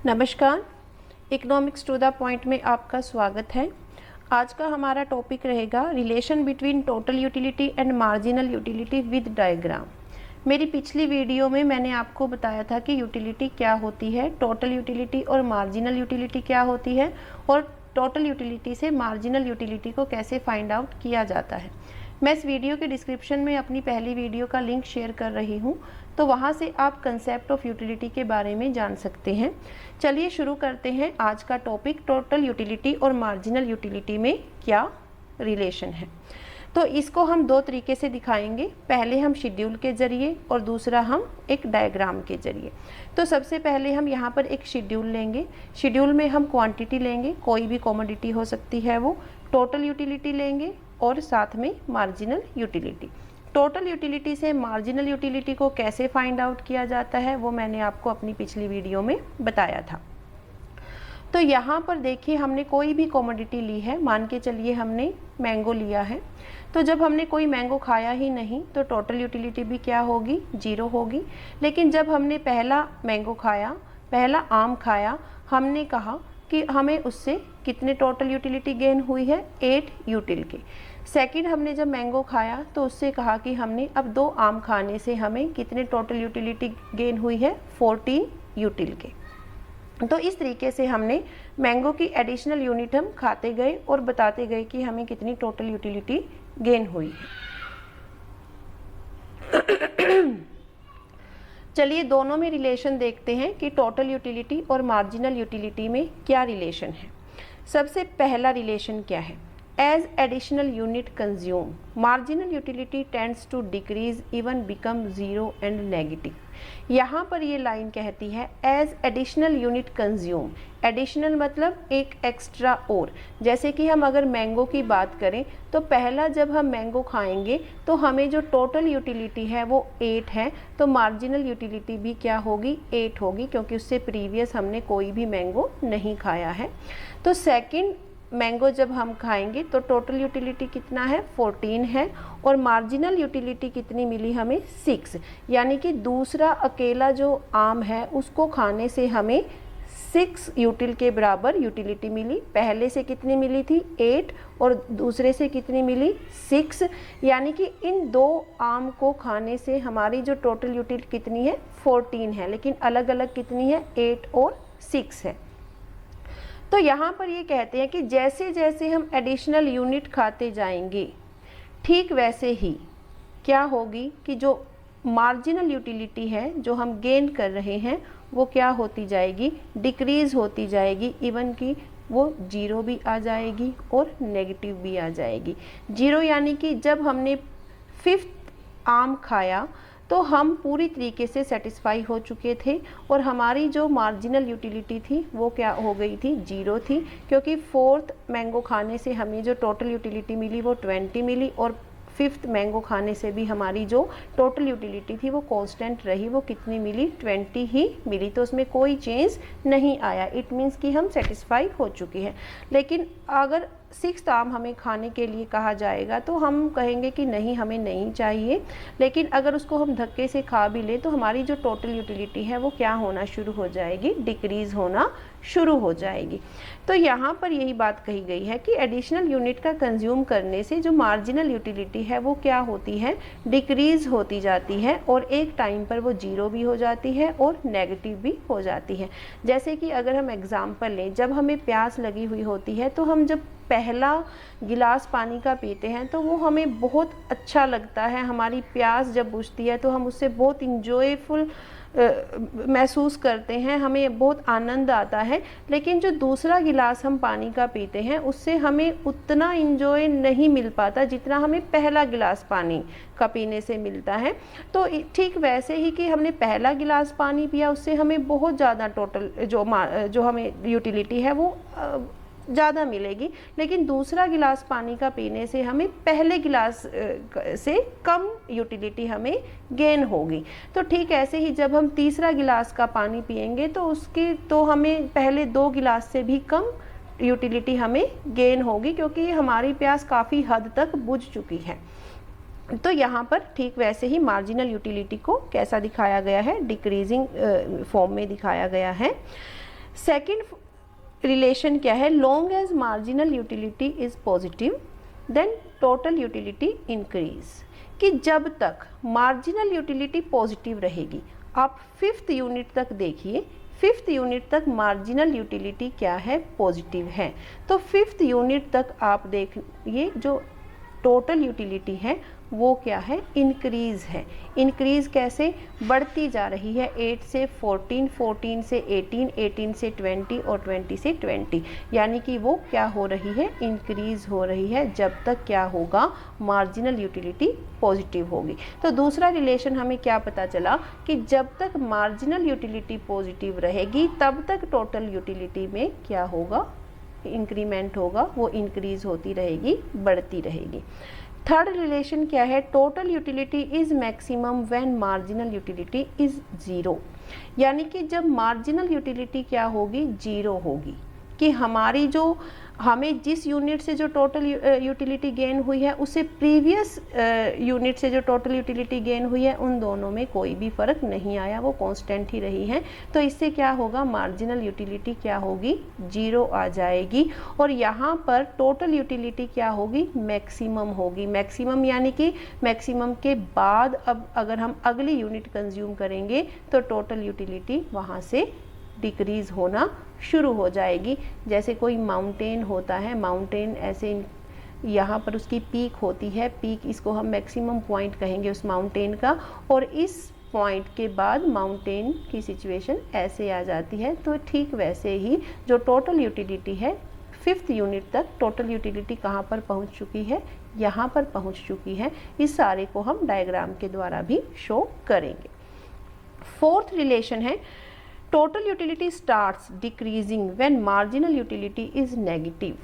नमस्कार, economics to the point में आपका स्वागत है। आज का हमारा टॉपिक रहेगा relation between total utility and marginal utility with diagram. मेरी पिछली वीडियो में मैंने आपको बताया था कि यूटिलिटी क्या होती है, टोटल यूटिलिटी और मार्जिनल यूटिलिटी क्या होती है और टोटल यूटिलिटी से मार्जिनल यूटिलिटी को कैसे फाइंड आउट किया जाता है। मैं इस वीडियो के डिस्क्रिप्शन में अपनी पहली वीडियो का लिंक शेयर कर रही हूँ, तो वहाँ से आप कंसेप्ट ऑफ यूटिलिटी के बारे में जान सकते हैं। चलिए शुरू करते हैं आज का टॉपिक, टोटल यूटिलिटी और मार्जिनल यूटिलिटी में क्या रिलेशन है। तो इसको हम दो तरीके से दिखाएंगे, पहले हम शेड्यूल के ज़रिए और दूसरा हम एक डायग्राम के ज़रिए। तो सबसे पहले हम यहाँ पर एक शेड्यूल लेंगे। शेड्यूल में हम क्वांटिटी लेंगे, कोई भी कमोडिटी हो सकती है वो, टोटल यूटिलिटी लेंगे और साथ में मार्जिनल यूटिलिटी। टोटल यूटिलिटी से मार्जिनल यूटिलिटी को कैसे फाइंड आउट किया जाता है वो मैंने आपको अपनी पिछली वीडियो में बताया था। तो यहाँ पर देखिए, हमने कोई भी कमोडिटी ली है, मान के चलिए हमने मैंगो लिया है। तो जब हमने कोई मैंगो खाया ही नहीं तो टोटल यूटिलिटी भी क्या होगी, जीरो होगी। लेकिन जब हमने पहला मैंगो खाया, पहला आम खाया, हमने कहा कि हमें उससे कितने टोटल यूटिलिटी गेन हुई है, 8 यूटिल के। सेकंड हमने जब मैंगो खाया तो उससे कहा कि हमने अब 2 आम खाने से हमें कितने टोटल यूटिलिटी गेन हुई है, 14 यूटिल के। तो इस तरीके से हमने मैंगो की एडिशनल यूनिट हम खाते गए और बताते गए कि हमें कितनी टोटल यूटिलिटी गेन हुई है। चलिए दोनों में रिलेशन देखते हैं कि टोटल यूटिलिटी और मार्जिनल यूटिलिटी में क्या रिलेशन है। सबसे पहला रिलेशन क्या है, as additional unit consume marginal utility tends to decrease even become zero and negative. यहाँ पर ये लाइन कहती है as additional unit consume. Additional मतलब एक एक्स्ट्रा और, जैसे कि हम अगर मैंगो की बात करें तो पहला जब हम मैंगो खाएंगे तो हमें जो टोटल यूटिलिटी है वो 8 है, तो मार्जिनल यूटिलिटी भी क्या होगी, 8 होगी, क्योंकि उससे प्रीवियस हमने कोई भी मैंगो नहीं खाया है। तो सेकंड मैंगो जब हम खाएंगे तो टोटल यूटिलिटी कितना है, 14 है, और मार्जिनल यूटिलिटी कितनी मिली हमें, 6। यानी कि दूसरा अकेला जो आम है उसको खाने से हमें 6 यूटिल के बराबर यूटिलिटी मिली। पहले से कितनी मिली थी, 8, और दूसरे से कितनी मिली, 6। यानी कि इन 2 आम को खाने से हमारी जो टोटल यूटिलिटी कितनी है, 14 है, लेकिन अलग अलग कितनी है, 8 और 6 है। तो यहाँ पर ये कहते हैं कि जैसे जैसे हम एडिशनल यूनिट खाते जाएंगे ठीक वैसे ही क्या होगी कि जो मार्जिनल यूटिलिटी है जो हम गेन कर रहे हैं वो क्या होती जाएगी, डिक्रीज़ होती जाएगी, इवन कि वो जीरो भी आ जाएगी और नेगेटिव भी आ जाएगी। जीरो यानी कि जब हमने 5th आम खाया तो हम पूरी तरीके से सेटिस्फाई हो चुके थे और हमारी जो मार्जिनल यूटिलिटी थी वो क्या हो गई थी, जीरो थी, क्योंकि 4th मैंगो खाने से हमें जो टोटल यूटिलिटी मिली वो 20 मिली और 5th मैंगो खाने से भी हमारी जो टोटल यूटिलिटी थी वो कांस्टेंट रही, वो कितनी मिली, 20 ही मिली। तो उसमें कोई चेंज नहीं आया, इट मीन्स कि हम सेटिस्फाई हो चुके हैं। लेकिन अगर 6th आम हमें खाने के लिए कहा जाएगा तो हम कहेंगे कि नहीं, हमें नहीं चाहिए। लेकिन अगर उसको हम धक्के से खा भी लें तो हमारी जो टोटल यूटिलिटी है वो क्या होना शुरू हो जाएगी, डिक्रीज़ होना शुरू हो जाएगी। तो यहाँ पर यही बात कही गई है कि एडिशनल यूनिट का कंज्यूम करने से जो मार्जिनल यूटिलिटी है वो क्या होती है, डिक्रीज़ होती जाती है और एक टाइम पर वो जीरो भी हो जाती है और नेगेटिव भी हो जाती है। जैसे कि अगर हम एग्जांपल लें, जब हमें प्यास लगी हुई होती है तो हम जब पहला गिलास पानी का पीते हैं तो वो हमें बहुत अच्छा लगता है, हमारी प्यास जब बुझती है तो हम उससे बहुत इंजॉयफुल महसूस करते हैं, हमें बहुत आनंद आता है। लेकिन जो दूसरा गिलास हम पानी का पीते हैं उससे हमें उतना इंजॉय नहीं मिल पाता जितना हमें पहला गिलास पानी का पीने से मिलता है। तो ठीक वैसे ही कि हमने पहला गिलास पानी पिया उससे हमें बहुत ज़्यादा टोटल जो हमें यूटिलिटी है वो ज़्यादा मिलेगी, लेकिन दूसरा गिलास पानी का पीने से हमें पहले गिलास से कम यूटिलिटी हमें गेन होगी। तो ठीक ऐसे ही जब हम तीसरा गिलास का पानी पिएंगे तो उसकी तो हमें पहले 2 गिलास से भी कम यूटिलिटी हमें गेन होगी, क्योंकि हमारी प्यास काफ़ी हद तक बुझ चुकी है। तो यहाँ पर ठीक वैसे ही मार्जिनल यूटिलिटी को कैसा दिखाया गया है, डिक्रीजिंग फॉर्म में दिखाया गया है। सेकेंड रिलेशन क्या है, long as marginal utility is positive then total utility increase, कि जब तक मार्जिनल यूटिलिटी पॉजिटिव रहेगी, आप 5th यूनिट तक देखिए, 5th यूनिट तक मार्जिनल यूटिलिटी क्या है, पॉजिटिव है। तो 5th यूनिट तक आप देखिए जो टोटल यूटिलिटी है वो क्या है, इंक्रीज है। इंक्रीज कैसे, बढ़ती जा रही है, 8 से 14, 14 से 18, 18 से 20 और 20 से 20, यानी कि वो क्या हो रही है, इंक्रीज हो रही है जब तक क्या होगा, मार्जिनल यूटिलिटी पॉजिटिव होगी। तो दूसरा रिलेशन हमें क्या पता चला कि जब तक मार्जिनल यूटिलिटी पॉजिटिव रहेगी तब तक टोटल यूटिलिटी में क्या होगा, इंक्रीमेंट होगा, वो इंक्रीज होती रहेगी, बढ़ती रहेगी। थर्ड रिलेशन क्या है, total utility is maximum when marginal utility is 0, यानी कि जब मार्जिनल यूटिलिटी क्या होगी, 0 होगी, कि हमारी जो हमें जिस यूनिट से जो टोटल यूटिलिटी गेन हुई है उससे प्रीवियस यूनिट से जो टोटल यूटिलिटी गेन हुई है उन दोनों में कोई भी फ़र्क नहीं आया, वो कांस्टेंट ही रही है। तो इससे क्या होगा, मार्जिनल यूटिलिटी क्या होगी, 0 आ जाएगी, और यहाँ पर टोटल यूटिलिटी क्या होगी, मैक्सिमम होगी। मैक्सिमम यानी कि मैक्सिमम के बाद अब अगर हम अगली यूनिट कंज्यूम करेंगे तो टोटल यूटिलिटी वहाँ से डिक्रीज होना शुरू हो जाएगी। जैसे कोई माउंटेन होता है, माउंटेन ऐसे यहाँ पर उसकी पीक होती है, पीक इसको हम मैक्सिमम पॉइंट कहेंगे उस माउंटेन का, और इस पॉइंट के बाद माउंटेन की सिचुएशन ऐसे आ जाती है। तो ठीक वैसे ही जो टोटल यूटिलिटी है 5th यूनिट तक टोटल यूटिलिटी कहाँ पर पहुँच चुकी है, यहाँ पर पहुँच चुकी है। इस सारे को हम डायग्राम के द्वारा भी शो करेंगे। फोर्थ रिलेशन है, total utility starts decreasing when marginal utility is negative.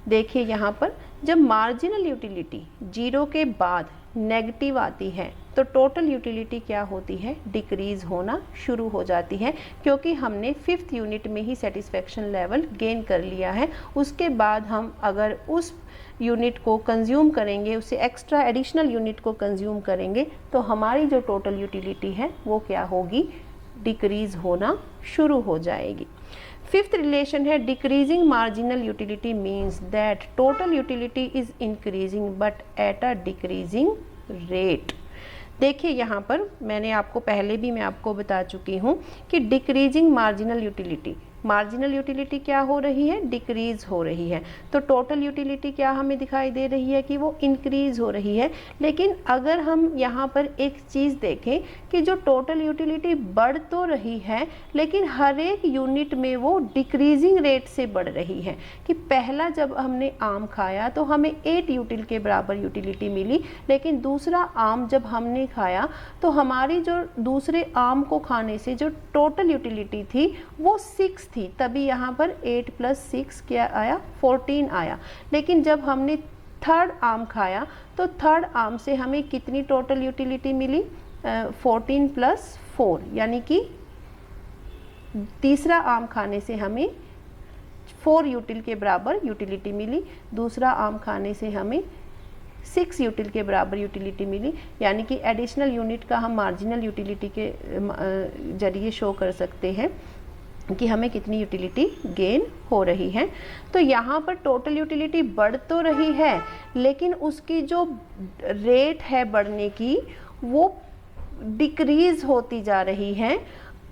देखिए यहाँ पर जब मार्जिनल यूटिलिटी 0 के बाद नेगेटिव आती है तो टोटल यूटिलिटी क्या होती है, डिक्रीज होना शुरू हो जाती है, क्योंकि हमने 5th यूनिट में ही सेटिस्फेक्शन लेवल गेन कर लिया है। उसके बाद हम अगर उस यूनिट को कंज्यूम करेंगे, उससे एक्स्ट्रा एडिशनल यूनिट को कंज्यूम करेंगे तो हमारी जो टोटल यूटिलिटी है वो क्या होगी, डिक्रीज होना शुरू हो जाएगी। 5th रिलेशन है, decreasing marginal utility means that total utility is increasing but at a decreasing rate. देखिए यहाँ पर मैंने आपको पहले भी मैं आपको बता चुकी हूँ कि डिक्रीजिंग मार्जिनल यूटिलिटी क्या हो रही है, डिक्रीज हो रही है। तो टोटल यूटिलिटी क्या हमें दिखाई दे रही है कि वो इंक्रीज हो रही है। लेकिन अगर हम यहाँ पर एक चीज़ देखें कि जो टोटल यूटिलिटी बढ़ तो रही है लेकिन हर एक यूनिट में वो डिक्रीजिंग रेट से बढ़ रही है, कि पहला जब हमने आम खाया तो हमें 8 यूटिल के बराबर यूटिलिटी मिली, लेकिन दूसरा आम जब हमने खाया तो हमारी जो दूसरे आम को खाने से जो टोटल यूटिलिटी थी वो 6 थी, तभी यहाँ पर 8 + 6 क्या आया, 14 आया। लेकिन जब हमने थर्ड आम खाया तो थर्ड आम से हमें कितनी टोटल यूटिलिटी मिली, 14 + 4, यानी कि तीसरा आम खाने से हमें 4 यूटिल के बराबर यूटिलिटी मिली, दूसरा आम खाने से हमें 6 यूटिल के बराबर यूटिलिटी मिली, यानी कि एडिशनल यूनिट का हम मार्जिनल यूटिलिटी के जरिए शो कर सकते हैं कि हमें कितनी यूटिलिटी गेन हो रही है। तो यहाँ पर टोटल यूटिलिटी बढ़ तो रही है लेकिन उसकी जो रेट है बढ़ने की वो डिक्रीज होती जा रही है।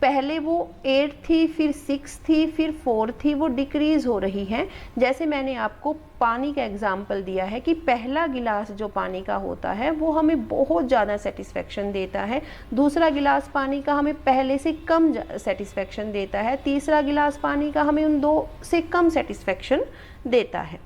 पहले वो 8 थी, फिर 6 थी, फिर 4 थी, वो डिक्रीज हो रही है। जैसे मैंने आपको पानी का एग्जाम्पल दिया है कि पहला गिलास जो पानी का होता है वो हमें बहुत ज़्यादा सेटिस्फेक्शन देता है, दूसरा गिलास पानी का हमें पहले से कम सेटिस्फेक्शन देता है, तीसरा गिलास पानी का हमें उन 2 से कम सेटिस्फेक्शन देता है।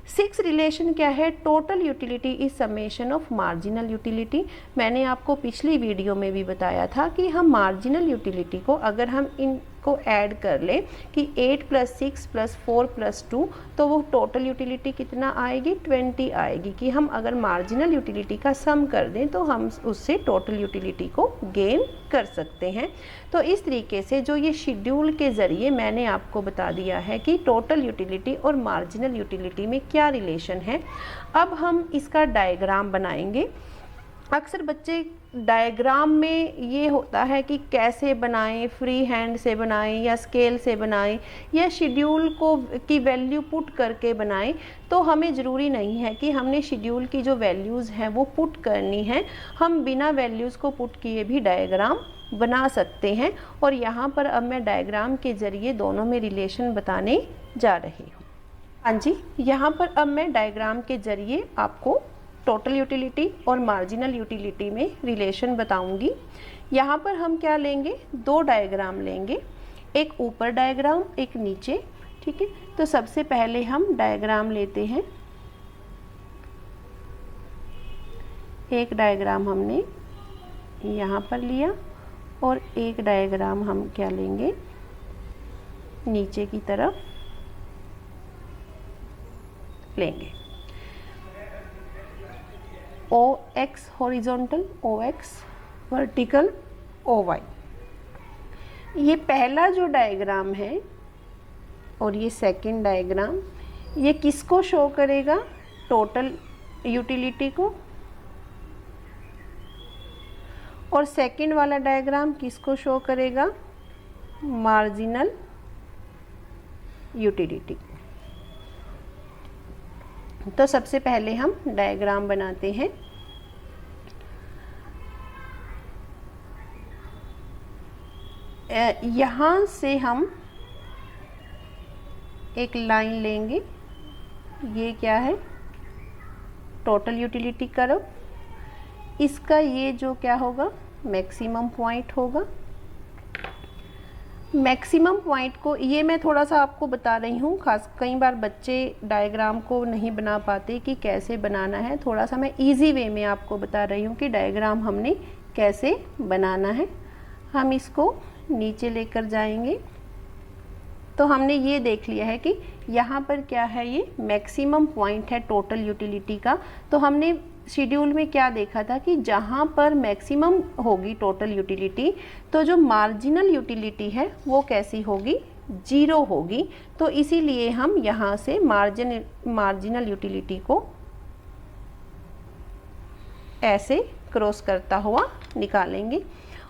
6 रिलेशन क्या है, total utility is summation of marginal utility. मैंने आपको पिछली वीडियो में भी बताया था कि हम मार्जिनल यूटिलिटी को अगर हम इनको ऐड कर लें कि 8 + 6 + 4 + 2 तो वो टोटल यूटिलिटी कितना आएगी, 20 आएगी। कि हम अगर मार्जिनल यूटिलिटी का सम कर दें तो हम उससे टोटल यूटिलिटी को गेन कर सकते हैं। तो इस तरीके से जो ये शेड्यूल के ज़रिए मैंने आपको बता दिया है कि टोटल यूटिलिटी और मार्जिनल यूटिलिटी में क्या रिलेशन है। अब हम इसका डायग्राम बनाएंगे अक्सर बच्चे डायग्राम में ये होता है कि कैसे बनाएं, फ्री हैंड से बनाएं या स्केल से बनाएं या शेड्यूल को की वैल्यू पुट करके बनाएं। तो हमें ज़रूरी नहीं है कि हमने शेड्यूल की जो वैल्यूज़ हैं वो पुट करनी है, हम बिना वैल्यूज़ को पुट किए भी डायग्राम बना सकते हैं। और यहाँ पर अब मैं डायग्राम के ज़रिए दोनों में रिलेशन बताने जा रही हूँ। हाँ जी, यहाँ पर अब मैं डायग्राम के ज़रिए आपको टोटल यूटिलिटी और मार्जिनल यूटिलिटी में रिलेशन बताऊंगी। यहाँ पर हम क्या लेंगे, दो डायग्राम लेंगे, एक ऊपर डायग्राम, एक नीचे। ठीक है, तो सबसे पहले हम डायग्राम लेते हैं। एक डायग्राम हमने यहाँ पर लिया और एक डायग्राम हम क्या लेंगे, नीचे की तरफ लेंगे। OX horizontal, OX vertical, OY। ये पहला जो डायग्राम है और ये सेकंड डायग्राम, ये किसको शो करेगा, टोटल यूटिलिटी को। और सेकंड वाला डायग्राम किसको शो करेगा, मार्जिनल यूटिलिटी। तो सबसे पहले हम डायग्राम बनाते हैं। यहाँ से हम एक लाइन लेंगे, ये क्या है, टोटल यूटिलिटी कर्व। इसका ये जो क्या होगा, मैक्सिमम पॉइंट होगा। मैक्सिमम पॉइंट को ये मैं थोड़ा सा आपको बता रही हूँ, खास कई बार बच्चे डायग्राम को नहीं बना पाते कि कैसे बनाना है। थोड़ा सा मैं इजी वे में आपको बता रही हूँ कि डायग्राम हमने कैसे बनाना है। हम इसको नीचे लेकर जाएंगे तो हमने ये देख लिया है कि यहाँ पर क्या है, ये मैक्सिमम पॉइंट है टोटल यूटिलिटी का। तो हमने शेड्यूल में क्या देखा था कि जहाँ पर मैक्सिमम होगी टोटल यूटिलिटी, तो जो मार्जिनल यूटिलिटी है वो कैसी होगी, जीरो होगी। तो इसीलिए हम यहाँ से मार्जिनल यूटिलिटी को ऐसे क्रॉस करता हुआ निकालेंगे।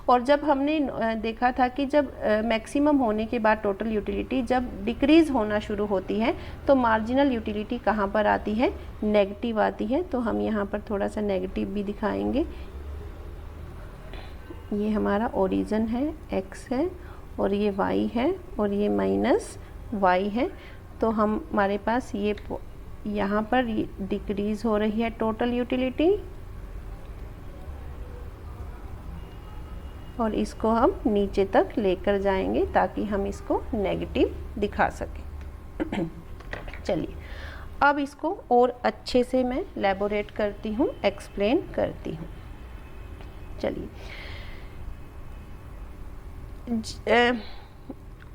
और जब हमने देखा था कि जब मैक्सिमम होने के बाद टोटल यूटिलिटी जब डिक्रीज़ होना शुरू होती है तो मार्जिनल यूटिलिटी कहाँ पर आती है, नेगेटिव आती है। तो हम यहाँ पर थोड़ा सा नेगेटिव भी दिखाएंगे। ये हमारा ओरिजिन है, x है, और ये y है, और ये माइनस y है। तो हमारे पास ये यहाँ पर डिक्रीज़ हो रही है टोटल यूटिलिटी, और इसको हम नीचे तक लेकर जाएंगे ताकि हम इसको नेगेटिव दिखा सकें। चलिए अब इसको और अच्छे से मैं एलैबोरेट करती हूँ, एक्सप्लेन करती हूँ। चलिए,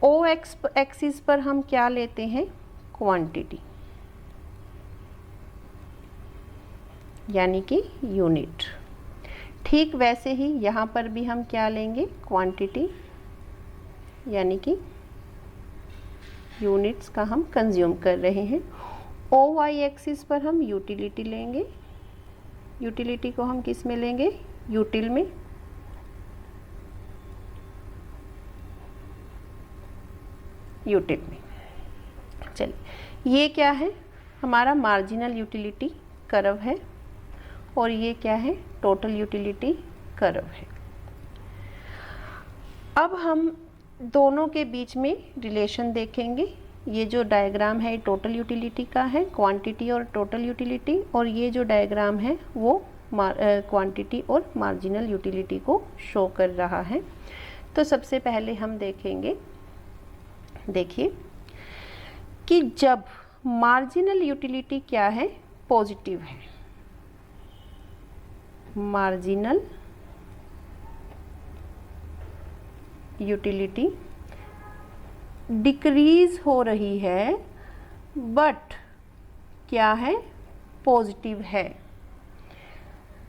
OX एक्सिस पर हम क्या लेते हैं, क्वांटिटी, यानी कि यूनिट। ठीक वैसे ही यहाँ पर भी हम क्या लेंगे, क्वांटिटी, यानी कि यूनिट्स का हम कंज्यूम कर रहे हैं। OY एक्सिस पर हम यूटिलिटी लेंगे। यूटिलिटी को हम किस में लेंगे, यूटिल में। यूटिल में। चलिए, ये क्या है, हमारा मार्जिनल यूटिलिटी कर्व है, और ये क्या है, टोटल यूटिलिटी कर्व है। अब हम दोनों के बीच में रिलेशन देखेंगे। ये जो डायग्राम है टोटल यूटिलिटी का है, क्वांटिटी और टोटल यूटिलिटी, और ये जो डायग्राम है वो क्वांटिटी और मार्जिनल यूटिलिटी को शो कर रहा है। तो सबसे पहले हम देखेंगे, देखिए कि जब मार्जिनल यूटिलिटी क्या है, पॉजिटिव है, मार्जिनल यूटिलिटी डिक्रीज हो रही है, बट क्या है, पॉजिटिव है।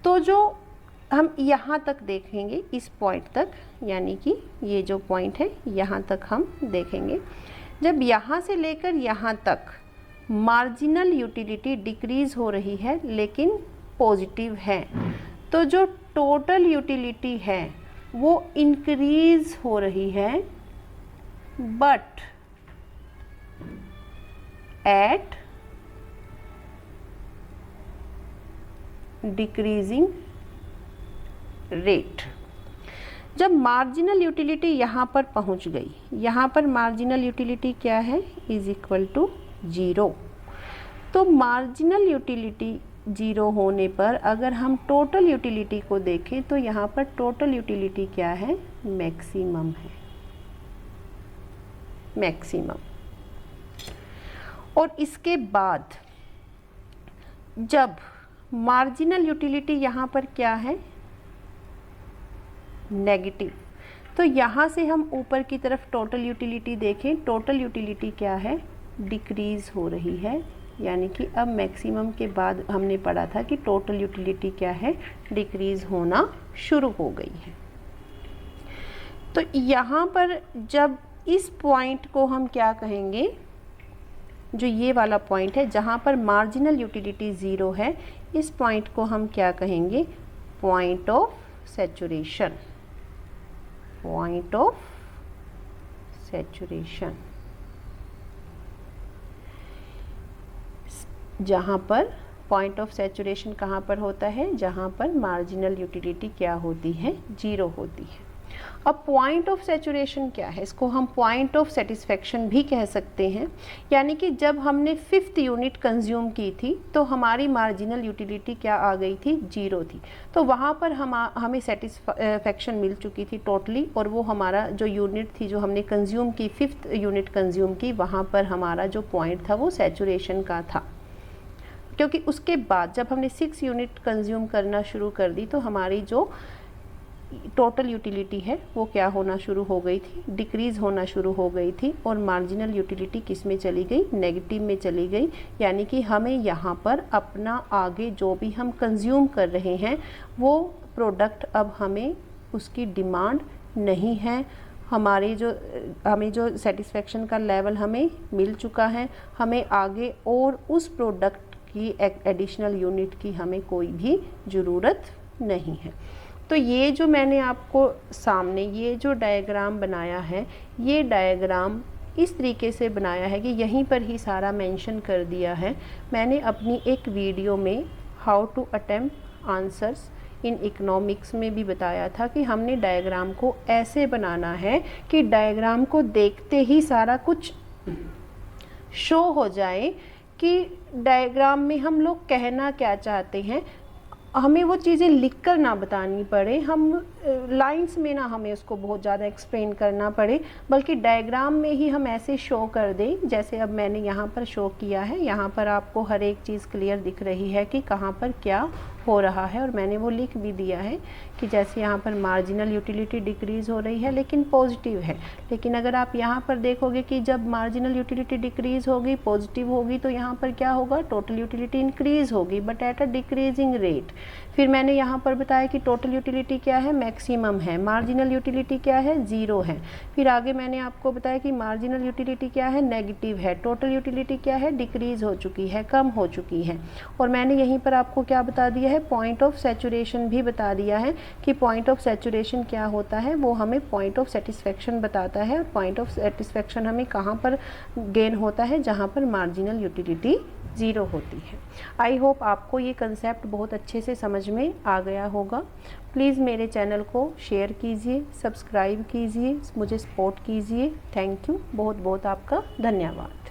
तो जो हम यहाँ तक देखेंगे, इस पॉइंट तक, यानी कि ये जो पॉइंट है यहाँ तक हम देखेंगे। जब यहाँ से लेकर यहाँ तक मार्जिनल यूटिलिटी डिक्रीज हो रही है लेकिन पॉजिटिव है, तो जो टोटल यूटिलिटी है वो इंक्रीज हो रही है, बट एट डिक्रीजिंग रेट। जब मार्जिनल यूटिलिटी यहाँ पर पहुँच गई, यहाँ पर मार्जिनल यूटिलिटी क्या है, इज इक्वल टू 0। तो मार्जिनल यूटिलिटी 0 होने पर अगर हम टोटल यूटिलिटी को देखें तो यहाँ पर टोटल यूटिलिटी क्या है, मैक्सिमम है, मैक्सिमम। और इसके बाद जब मार्जिनल यूटिलिटी यहाँ पर क्या है, नेगेटिव, तो यहाँ से हम ऊपर की तरफ टोटल यूटिलिटी देखें, टोटल यूटिलिटी क्या है, डिक्रीज हो रही है। यानी कि अब मैक्सिमम के बाद हमने पढ़ा था कि टोटल यूटिलिटी क्या है, डिक्रीज होना शुरू हो गई है। तो यहाँ पर जब इस पॉइंट को हम क्या कहेंगे, जो ये वाला पॉइंट है जहाँ पर मार्जिनल यूटिलिटी 0 है, इस पॉइंट को हम क्या कहेंगे, point of saturation, point of saturation. जहाँ पर पॉइंट ऑफ सैचुरेशन कहाँ पर होता है, जहाँ पर मार्जिनल यूटिलिटी क्या होती है, 0 होती है। अब पॉइंट ऑफ सैचुरेशन क्या है, इसको हम पॉइंट ऑफ सेटिस्फेक्शन भी कह सकते हैं। यानी कि जब हमने 5th यूनिट कंज्यूम की थी तो हमारी मार्जिनल यूटिलिटी क्या आ गई थी, 0 थी। तो वहाँ पर हमें सेटिस्फेक्शन मिल चुकी थी टोटली, और वो हमारा जो यूनिट थी जो हमने कंज्यूम की, 5th यूनिट कंज्यूम की, वहाँ पर हमारा जो पॉइंट था वो सैचुरेशन का था। क्योंकि उसके बाद जब हमने 6 यूनिट कंज्यूम करना शुरू कर दी तो हमारी जो टोटल यूटिलिटी है वो क्या होना शुरू हो गई थी, डिक्रीज होना शुरू हो गई थी, और मार्जिनल यूटिलिटी किस में चली गई, नेगेटिव में चली गई। यानी कि हमें यहाँ पर अपना आगे जो भी हम कंज्यूम कर रहे हैं वो प्रोडक्ट अब हमें उसकी डिमांड नहीं है, हमें जो सेटिस्फेक्शन का लेवल हमें मिल चुका है, हमें आगे और उस प्रोडक्ट की एडिशनल यूनिट की हमें कोई भी ज़रूरत नहीं है। तो ये जो मैंने आपको सामने ये जो डायग्राम बनाया है, ये डायग्राम इस तरीके से बनाया है कि यहीं पर ही सारा मेंशन कर दिया है। मैंने अपनी एक वीडियो में how to attempt answers in economics में भी बताया था कि हमने डायग्राम को ऐसे बनाना है कि डायग्राम को देखते ही सारा कुछ शो हो जाए कि डायग्राम में हम लोग कहना क्या चाहते हैं। हमें वो चीज़ें लिखकर ना बतानी पड़े, हम लाइंस में ना हमें उसको बहुत ज़्यादा एक्सप्लेन करना पड़े, बल्कि डायग्राम में ही हम ऐसे शो कर दें जैसे अब मैंने यहाँ पर शो किया है। यहाँ पर आपको हर एक चीज़ क्लियर दिख रही है कि कहाँ पर क्या हो रहा है, और मैंने वो लिख भी दिया है कि जैसे यहाँ पर मार्जिनल यूटिलिटी डिक्रीज़ हो रही है लेकिन पॉजिटिव है। लेकिन अगर आप यहाँ पर देखोगे कि जब मार्जिनल यूटिलिटी डिक्रीज़ होगी, पॉजिटिव होगी, तो यहाँ पर क्या होगा, टोटल यूटिलिटी इंक्रीज़ होगी but at a decreasing rate. फिर मैंने यहाँ पर बताया कि टोटल यूटिलिटी क्या है, मैक्सिमम है, मार्जिनल यूटिलिटी क्या है, 0 है। फिर आगे मैंने आपको बताया कि मार्जिनल यूटिलिटी क्या है, नेगेटिव है, टोटल यूटिलिटी क्या है, डिक्रीज़ हो चुकी है, कम हो चुकी है। और मैंने यहीं पर आपको क्या बता दिया है, पॉइंट ऑफ सैचुरेशन भी बता दिया है कि पॉइंट ऑफ सैचुरेशन क्या होता है, वो हमें पॉइंट ऑफ सेटिस्फेक्शन बताता है। पॉइंट ऑफ सेटिस्फेक्शन हमें कहाँ पर गेन होता है, जहाँ पर मार्जिनल यूटिलिटी 0 होती है। आई होप आपको ये कंसेप्ट बहुत अच्छे से समझ में आ गया होगा। प्लीज़ मेरे चैनल को शेयर कीजिए, सब्सक्राइब कीजिए, मुझे सपोर्ट कीजिए। थैंक यू, बहुत बहुत आपका धन्यवाद।